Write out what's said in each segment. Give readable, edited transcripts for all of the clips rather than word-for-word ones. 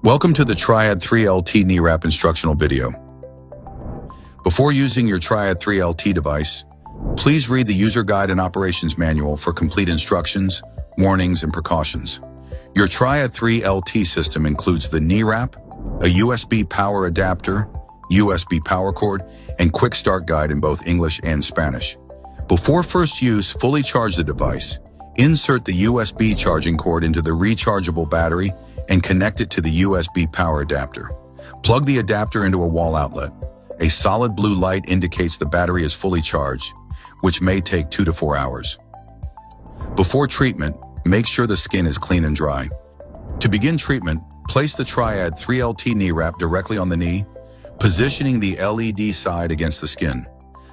Welcome to the Triad 3LT knee wrap instructional video. Before using your Triad 3LT device, please read the user guide and operations manual for complete instructions, warnings, and precautions. Your Triad 3LT system includes the knee wrap, a USB power adapter, USB power cord, and quick start guide in both English and Spanish. Before first use, fully charge the device. Insert the USB charging cord into the rechargeable battery and connect it to the USB power adapter. Plug the adapter into a wall outlet. A solid blue light indicates the battery is fully charged, which may take 2 to 4 hours. Before treatment, make sure the skin is clean and dry. To begin treatment, place the Triad 3LT knee wrap directly on the knee, positioning the LED side against the skin.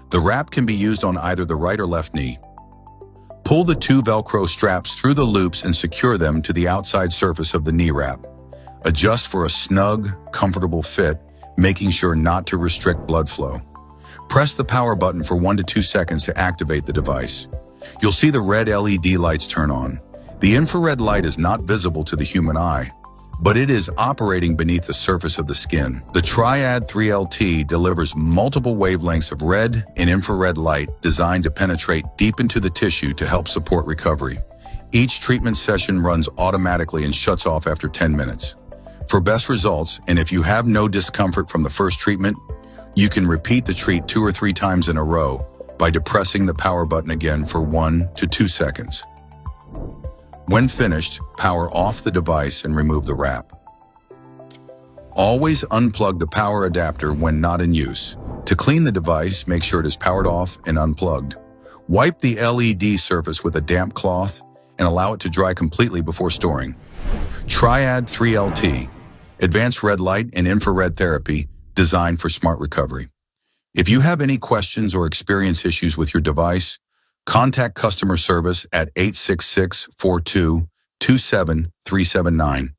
The wrap can be used on either the right or left knee. Pull the 2 Velcro straps through the loops and secure them to the outside surface of the knee wrap. Adjust for a snug, comfortable fit, making sure not to restrict blood flow. Press the power button for 1 to 2 seconds to activate the device. You'll see the red LED lights turn on. The infrared light is not visible to the human eye, but it is operating beneath the surface of the skin. The Triad 3LT delivers multiple wavelengths of red and infrared light designed to penetrate deep into the tissue to help support recovery. Each treatment session runs automatically and shuts off after 10 minutes. For best results, and if you have no discomfort from the first treatment, you can repeat the treat 2 or 3 times in a row by depressing the power button again for 1 to 2 seconds. When finished, power off the device and remove the wrap. Always unplug the power adapter when not in use. To clean the device, make sure it is powered off and unplugged. Wipe the LED surface with a damp cloth and allow it to dry completely before storing. Triad 3LT, advanced red light and infrared therapy designed for smart recovery. If you have any questions or experience issues with your device, contact customer service at 866-42-27379.